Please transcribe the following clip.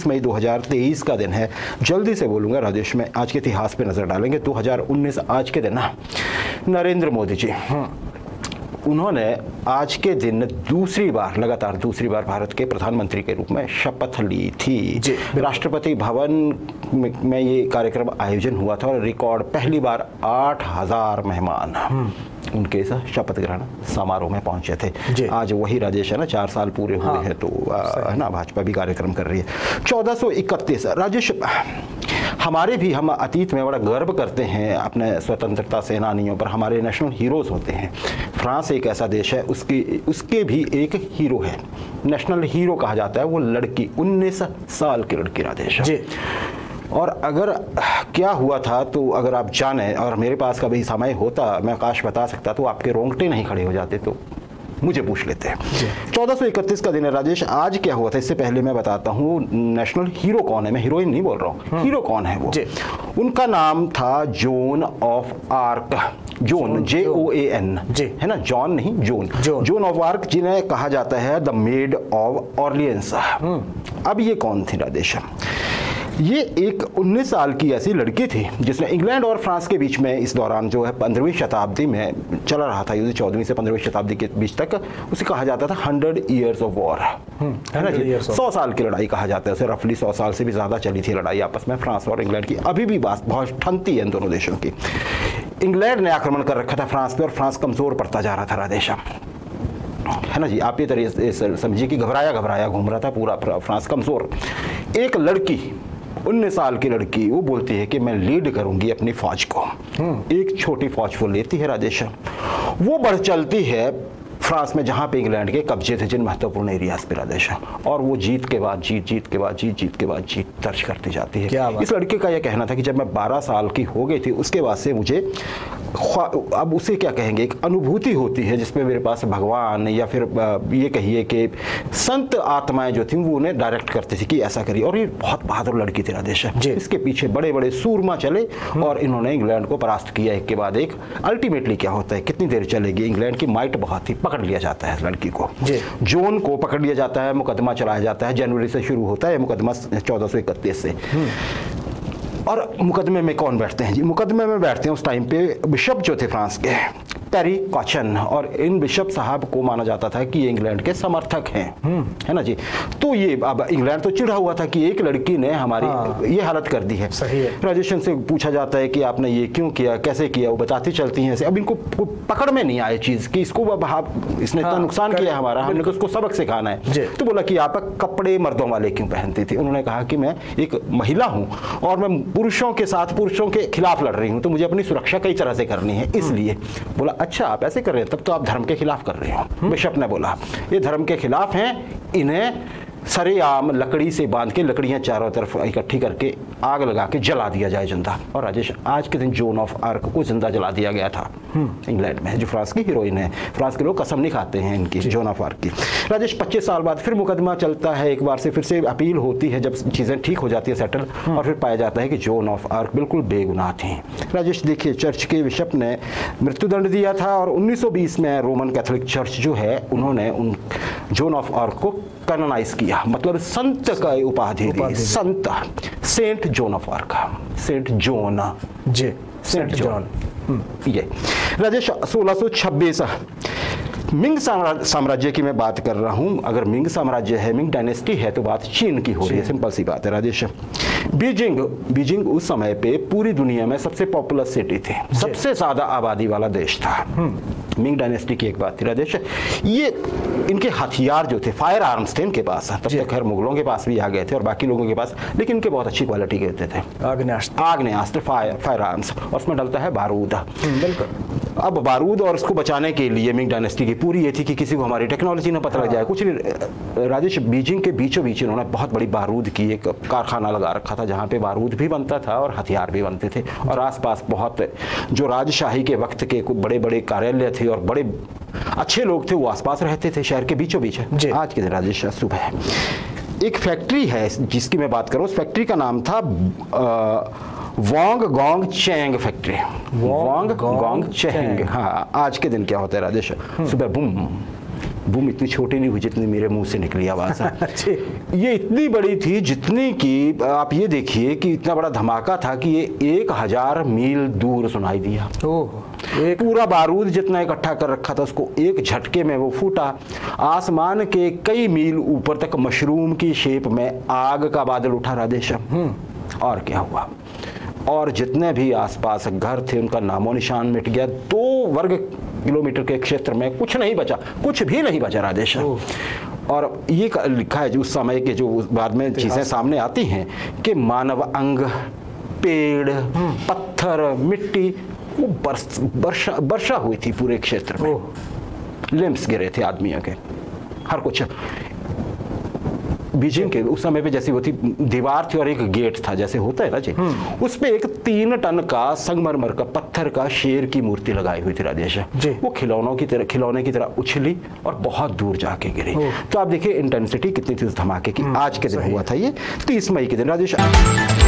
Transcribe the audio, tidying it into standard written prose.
20 मई 2023 का दिन है। जल्दी से बोलूँगा राजेश, में आज के इतिहास पे नज़र डालेंगे। 2019 आज के दिन ना नरेंद्र मोदी जी उन्होंने आज के दिन लगातार दूसरी बार भारत के प्रधानमंत्री के रूप में शपथ ली थी। राष्ट्रपति भवन में ये कार्यक्रम आयोजन हुआ था और रिकॉर्ड पहली बार 8,000 मेहमान उनके इस शपथ ग्रहण समारोह में पहुंचे थे। आज वही राजेश है ना, 4 साल पूरे हुए हैं तो है ना, भाजपा भी कार्यक्रम कर रही है। 1431 राजेश, हम अतीत में बड़ा गर्व करते हैं अपने स्वतंत्रता सेनानियों पर, हमारे नेशनल हीरोज होते हैं। फ्रांस एक ऐसा देश है, उसके भी एक हीरो है, नेशनल हीरो कहा जाता है, वो लड़की 19 साल की लड़की राजेश जी। और अगर क्या हुआ था तो अगर आप जाने और मेरे पास कभी समय होता, मैं काश बता सकता, तो आपके रोंगटे नहीं खड़े हो जाते, तो मुझे पूछ लेते हैं। 1431 का दिन है राजेश। आज क्या हुआ था इससे पहले मैं बताता हूँ नेशनल हीरो कौन है। मैं हीरोइन नहीं बोल रहा हूँ, हीरो कौन है वो। उनका नाम था zone of arc. Zone JOAN है ना, जॉन नहीं, जोन ऑफ आर्क, जिन्हें कहा जाता है द मेड ऑफ ऑर्लियंस। अब ये कौन थी राजेश? ये एक 19 साल की ऐसी लड़की थी जिसने इंग्लैंड और फ्रांस के बीच में इस दौरान जो है 15वीं शताब्दी में चला रहा था, युद्ध 14वीं से 15वीं शताब्दी के बीच तक, उसे कहा जाता था 100 years of war, है ना जी, 100 साल की लड़ाई कहा जाता है उसे। रफली 100 साल से भी ज़्यादा चली थी लड़ाई आपस में फ्रांस और इंग्लैंड की। अभी भी बात बहुत ठनती है इन दोनों देशों की। इंग्लैंड ने आक्रमण कर रखा था फ्रांस पे और फ्रांस कमज़ोर पड़ता जा रहा था राजेश, है ना जी। आप ये तरीके समझिए कि घबराया घूम रहा था पूरा फ्रांस, कमज़ोर। एक लड़की 19 साल की लड़की वो बोलती है कि मैं लीड करूंगी अपनी फौज को। एक छोटी फौज वो लेती है राजेश, वो बढ़ चलती है फ्रांस में जहाँ पे इंग्लैंड के कब्जे थे जिन महत्वपूर्ण एरियाज पे राजेश, और वो जीत के बाद जीत दर्ज करती जाती है। इस लड़के का यह कहना था कि जब मैं 12 साल की हो गई थी उसके बाद से मुझे, अब उसे क्या कहेंगे, एक अनुभूति होती है जिसमें मेरे पास भगवान या फिर ये कहिए कि संत आत्माएं जो थी वो उन्हें डायरेक्ट करती थी कि ऐसा करिए। और ये बहुत बहादुर लड़की थी राजेश, इसके पीछे बड़े बड़े सूरमा चले और इन्होंने इंग्लैंड को परास्त किया एक के बाद एक। अल्टीमेटली क्या होता है, कितनी देर चलेगी, इंग्लैंड की माइट बहुत थी, पकड़ लिया जाता है लड़की को, जोन को पकड़ लिया जाता है, मुकदमा चलाया जाता है। जनवरी से शुरू होता है मुकदमा 1431 से। और मुकदमे में कौन बैठते हैं जी? मुकदमे में बैठते हैं उस टाइम पे बिशप जो थे फ्रांस के, पेरी कॉचन, और इन बिशप साहब को माना जाता था कि ये इंग्लैंड के समर्थक हैं, है ना जी। तो ये अब इंग्लैंड तो चिढ़ा हुआ था कि एक लड़की ने हमारी ये हालत कर दी है। सही है। राजेशन से पूछा जाता है कि आपने ये क्यों किया, कैसे किया, वो बताती चलती हैं। अब इनको पकड़ में नहीं आए चीज कि इसको इसने इतना नुकसान किया हमारा, हमने उसको सबक सिखाना है। तो बोला कि आप कपड़े मर्दों वाले क्यों पहनती थी? उन्होंने कहा कि मैं एक महिला हूँ और मैं पुरुषों के खिलाफ लड़ रही हूँ, तो मुझे अपनी सुरक्षा कई तरह से करनी है, इसलिए। बोला अच्छा आप ऐसे कर रहे हैं, तब तो आप धर्म के खिलाफ कर रहे हो। बिशप ने बोला ये धर्म के खिलाफ हैं, इन्हें सरेआम लकड़ी से बांध के, लकड़ियां चारों तरफ इकट्ठी करके आग लगा के जला दिया जाए जिंदा। और राजेश आज के दिन जोन ऑफ आर्क को जिंदा जला दिया गया था इंग्लैंड में, जो फ्रांस की हीरोइन है। फ्रांस के लोग कसम नहीं खाते हैं इनकी, जोन ऑफ आर्क की। राजेश 25 साल बाद फिर मुकदमा चलता है, एक बार से फिर से अपील होती है जब चीजें ठीक हो जाती है सेटल, और फिर पाया जाता है कि जोन ऑफ आर्क बिल्कुल बेगुनाह थी। राजेश देखिए, चर्च के बिशप ने मृत्युदंड दिया था और 1920 में रोमन कैथोलिक चर्च जो है उन्होंने उन जोन ऑफ आर्क को कैनोनाइज किया, मतलब संत का उपाधि दी, संत, saint Joan of Arc, saint Joan saint John. ये राजेश 1626 मिंग साम्राज्य की मैं बात कर रहा हूं। अगर मिंग साम्राज्य है, मिंग डायनेस्टी है, तो बात चीन की हो रही है। सिंपल सी बात है राजेश। बीजिंग उस समय पे पूरी दुनिया में सबसे पॉपुलर सिटी थी, सबसे ज्यादा आबादी वाला देश था। मिंग डायनेस्टी की एक बात थी राजेश, ये इनके हथियार जो थे, फायर आर्म्स थे इनके पास, तब तक खैर मुगलों के पास भी आ गए थे और बाकी लोगों के पास, लेकिन इनके बहुत अच्छी क्वालिटी के होते थे। आग्नेयास्त्र, फायर आर्म्स, और उसमें डलता है बारूद। बिल्कुल। अब बारूद और उसको बचाने के लिए मिंग डायनेस्टी की पूरी ये थी कि किसी को हमारी टेक्नोलॉजी ना पता लग जाए, कुछ नहीं। राजेश बीजिंग के बीचों बीच इन्होंने बहुत बड़ी बारूद की एक कारखाना लगा रखा था, जहाँ पे बारूद भी बनता था और हथियार भी बनते थे। और आसपास बहुत जो राजशाही के वक्त के बड़े बड़े कार्यालय थे और बड़े अच्छे लोग थे, वो आसपास रहते थे शहर के बीचों बीच। आज के दिन राजेश सुबह एक फैक्ट्री है जिसकी मैं बात करूँ, उस फैक्ट्री का नाम था Wong Gong Cheng factory. Wong Gong Cheng. हाँ, आज के दिन क्या होता है राजेश, सुबह बुम बूम इतनी छोटी नहीं हुई जितनी मेरे मुंह से निकली आवाज़। ये इतनी बड़ी थी जितनी कि आप ये देखिए कि इतना बड़ा धमाका था कि ये 1000 मील दूर सुनाई दिया। एक पूरा बारूद जितना इकट्ठा कर रखा था उसको एक झटके में वो फूटा। आसमान के कई मील ऊपर तक मशरूम की शेप में आग का बादल उठा राधेश्याम। और क्या हुआ, और जितने भी आसपास घर थे उनका नामो निशान मिट गया। 2 वर्ग किलोमीटर के क्षेत्र में कुछ नहीं बचा, कुछ भी नहीं बचा राधेश्याम। और ये लिखा है जो उस समय के जो बाद में चीज़ें सामने आती हैं कि मानव अंग, पेड़, पत्थर, मिट्टी, वो वर्षा हुई थी पूरे क्षेत्र में। लिम्स गिरे थे आदमियों के, हर कुछ। बीजिंग के उस समय पे जैसी वो थी, दीवार थी और एक गेट था जैसे होता है ना जी, उस पे एक 3 टन का संगमरमर का पत्थर का शेर की मूर्ति लगाई हुई थी राधेश्याम। वो खिलौने की तरह उछली और बहुत दूर जाके गिरी। तो आप देखिए इंटेंसिटी कितनी थी उस धमाके की। आज के दिन हुआ था ये 30 मई के दिन राधेश्याम।